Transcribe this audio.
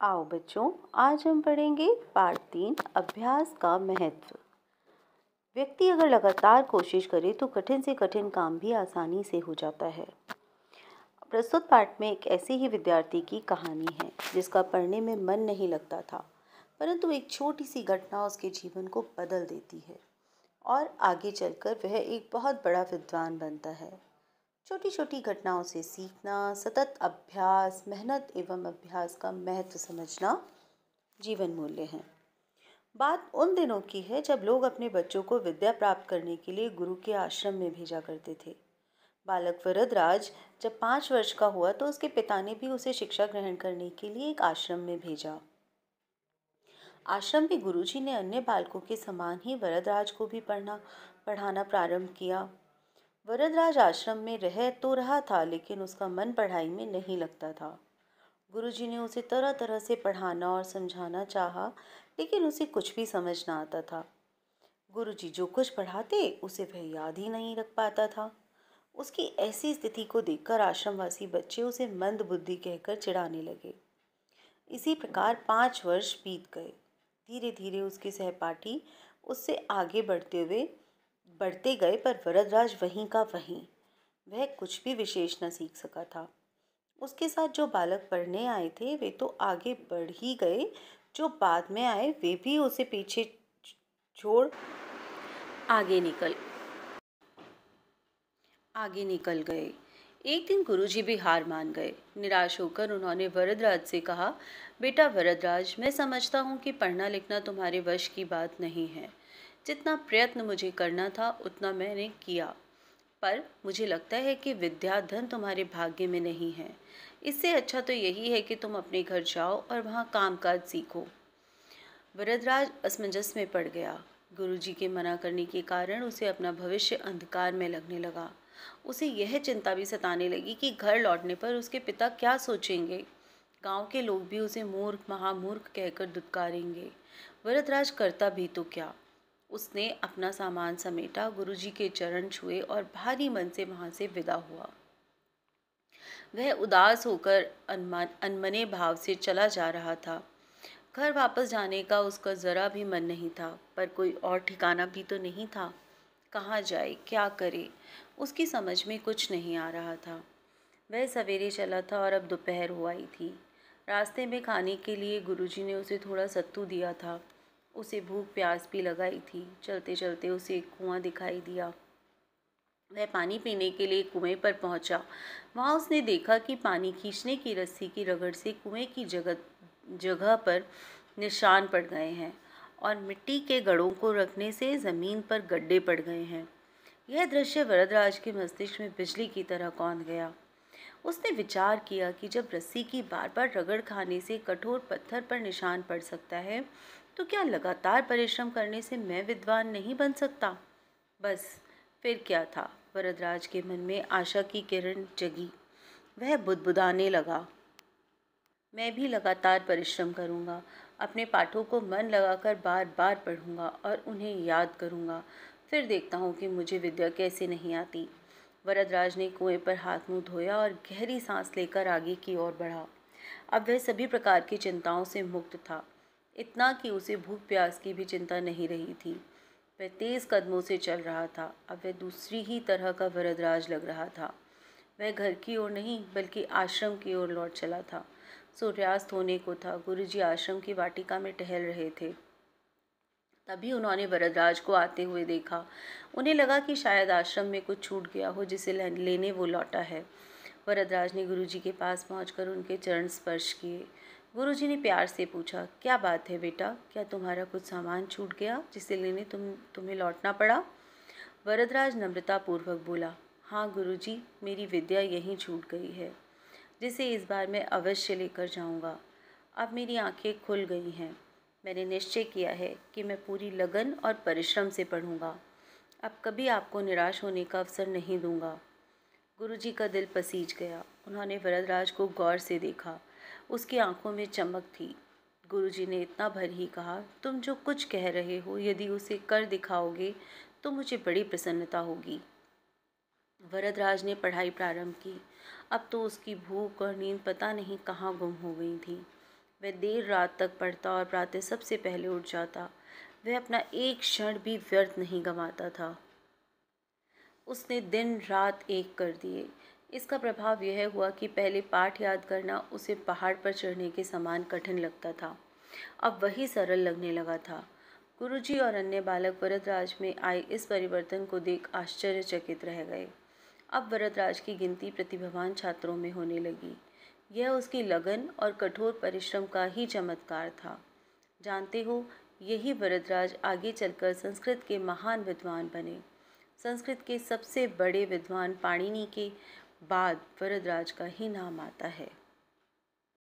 आओ बच्चों, आज हम पढ़ेंगे पाठ 3 अभ्यास का महत्व। व्यक्ति अगर लगातार कोशिश करे तो कठिन से कठिन काम भी आसानी से हो जाता है। प्रस्तुत पाठ में एक ऐसे ही विद्यार्थी की कहानी है जिसका पढ़ने में मन नहीं लगता था, परंतु एक छोटी सी घटना उसके जीवन को बदल देती है और आगे चलकर वह एक बहुत बड़ा विद्वान बनता है। छोटी छोटी घटनाओं से सीखना, सतत अभ्यास, मेहनत एवं अभ्यास का महत्व समझना जीवन मूल्य है। बात उन दिनों की है जब लोग अपने बच्चों को विद्या प्राप्त करने के लिए गुरु के आश्रम में भेजा करते थे। बालक वरदराज जब 5 वर्ष का हुआ तो उसके पिता ने भी उसे शिक्षा ग्रहण करने के लिए एक आश्रम में भेजा। आश्रम में गुरुजी ने अन्य बालकों के समान ही वरदराज को भी पढ़ाना प्रारंभ किया। वरदराज आश्रम में रह तो रहा था, लेकिन उसका मन पढ़ाई में नहीं लगता था। गुरुजी ने उसे तरह तरह से पढ़ाना और समझाना चाहा, लेकिन उसे कुछ भी समझ ना आता था। गुरुजी जो कुछ पढ़ाते उसे वह याद ही नहीं रख पाता था। उसकी ऐसी स्थिति को देखकर आश्रमवासी बच्चे उसे मंद बुद्धि कहकर चिढ़ाने लगे। इसी प्रकार 5 वर्ष बीत गए। धीरे धीरे उसके सहपाठी उससे आगे बढ़ते गए, पर वरदराज वहीं का वहीं। वह कुछ भी विशेष न सीख सका था। उसके साथ जो बालक पढ़ने आए थे वे तो आगे बढ़ ही गए, जो बाद में आए वे भी उसे पीछे छोड़ आगे निकल गए। एक दिन गुरुजी भी हार मान गए। निराश होकर उन्होंने वरदराज से कहा, बेटा वरदराज, मैं समझता हूँ कि पढ़ना लिखना तुम्हारे वश की बात नहीं है। जितना प्रयत्न मुझे करना था उतना मैंने किया, पर मुझे लगता है कि विद्या धन तुम्हारे भाग्य में नहीं है। इससे अच्छा तो यही है कि तुम अपने घर जाओ और वहाँ कामकाज सीखो। वरदराज असमंजस में पड़ गया। गुरुजी के मना करने के कारण उसे अपना भविष्य अंधकार में लगने लगा। उसे यह चिंता भी सताने लगी कि घर लौटने पर उसके पिता क्या सोचेंगे। गांव के लोग भी उसे मूर्ख, महामूर्ख कहकर दुत्कारेंगे। वरदराज करता भी तो क्या। उसने अपना सामान समेटा, गुरुजी के चरण छुए और भारी मन से वहां से विदा हुआ। वह उदास होकर अनमने भाव से चला जा रहा था। घर वापस जाने का उसका जरा भी मन नहीं था, पर कोई और ठिकाना भी तो नहीं था। कहाँ जाए, क्या करे, उसकी समझ में कुछ नहीं आ रहा था। वह सवेरे चला था और अब दोपहर हो आई थी। रास्ते में खाने के लिए गुरुजी ने उसे थोड़ा सत्तू दिया था। उसे भूख प्यास भी लगाई थी। चलते चलते उसे एक कुआं दिखाई दिया। वह पानी पीने के लिए कुएं पर पहुंचा। वहां उसने देखा कि पानी खींचने की रस्सी की रगड़ से कुएं की जगह पर निशान पड़ गए हैं और मिट्टी के गड़ों को रखने से जमीन पर गड्ढे पड़ गए हैं। यह दृश्य वरदराज के मस्तिष्क में बिजली की तरह कौंध गया। उसने विचार किया कि जब रस्सी की बार बार रगड़ खाने से कठोर पत्थर पर निशान पड़ सकता है, तो क्या लगातार परिश्रम करने से मैं विद्वान नहीं बन सकता। बस फिर क्या था, वरदराज के मन में आशा की किरण जगी। वह बुदबुदाने लगा, मैं भी लगातार परिश्रम करूंगा, अपने पाठों को मन लगाकर बार बार पढ़ूंगा और उन्हें याद करूंगा। फिर देखता हूँ कि मुझे विद्या कैसे नहीं आती। वरदराज ने कुएं पर हाथ मुंह धोया और गहरी सांस लेकर आगे की ओर बढ़ा। अब वह सभी प्रकार की चिंताओं से मुक्त था, इतना कि उसे भूख प्यास की भी चिंता नहीं रही थी। वह तेज कदमों से चल रहा था। अब वह दूसरी ही तरह का वरदराज लग रहा था। वह घर की ओर नहीं बल्कि आश्रम की ओर लौट चला था। सूर्यास्त होने को था। गुरुजी आश्रम की वाटिका में टहल रहे थे। तभी उन्होंने वरदराज को आते हुए देखा। उन्हें लगा कि शायद आश्रम में कुछ छूट गया हो जिसे लेने वो लौटा है। वरदराज ने गुरुजी के पास पहुंचकर उनके चरण स्पर्श किए। गुरुजी ने प्यार से पूछा, क्या बात है बेटा, क्या तुम्हारा कुछ सामान छूट गया जिसे लेने तुम्हें लौटना पड़ा। वरदराज नम्रतापूर्वक बोला, हाँ गुरुजी, मेरी विद्या यहीं छूट गई है, जिसे इस बार मैं अवश्य लेकर जाऊंगा। अब मेरी आंखें खुल गई हैं। मैंने निश्चय किया है कि मैं पूरी लगन और परिश्रम से पढ़ूंगा। अब कभी आपको निराश होने का अवसर नहीं दूंगा। गुरुजी का दिल पसीज गया। उन्होंने वरदराज को गौर से देखा। उसकी आंखों में चमक थी। गुरुजी ने इतना भर ही कहा, तुम जो कुछ कह रहे हो यदि उसे कर दिखाओगे तो मुझे बड़ी प्रसन्नता होगी। वरदराज ने पढ़ाई प्रारंभ की। अब तो उसकी भूख और नींद पता नहीं कहाँ गुम हो गई थी। वह देर रात तक पढ़ता और प्रातः सबसे पहले उठ जाता। वह अपना एक क्षण भी व्यर्थ नहीं गंवाता था। उसने दिन रात एक कर दिए। इसका प्रभाव यह हुआ कि पहले पाठ याद करना उसे पहाड़ पर चढ़ने के समान कठिन लगता था, अब वही सरल लगने लगा था। गुरुजी और अन्य बालक वरदराज में आए इस परिवर्तन को देख आश्चर्यचकित रह गए। अब वरदराज की गिनती प्रतिभावान छात्रों में होने लगी। यह उसकी लगन और कठोर परिश्रम का ही चमत्कार था। जानते हो, यही वरदराज आगे चलकर संस्कृत के महान विद्वान बने। संस्कृत के सबसे बड़े विद्वान पाणिनि के बाद वरदराज का ही नाम आता है।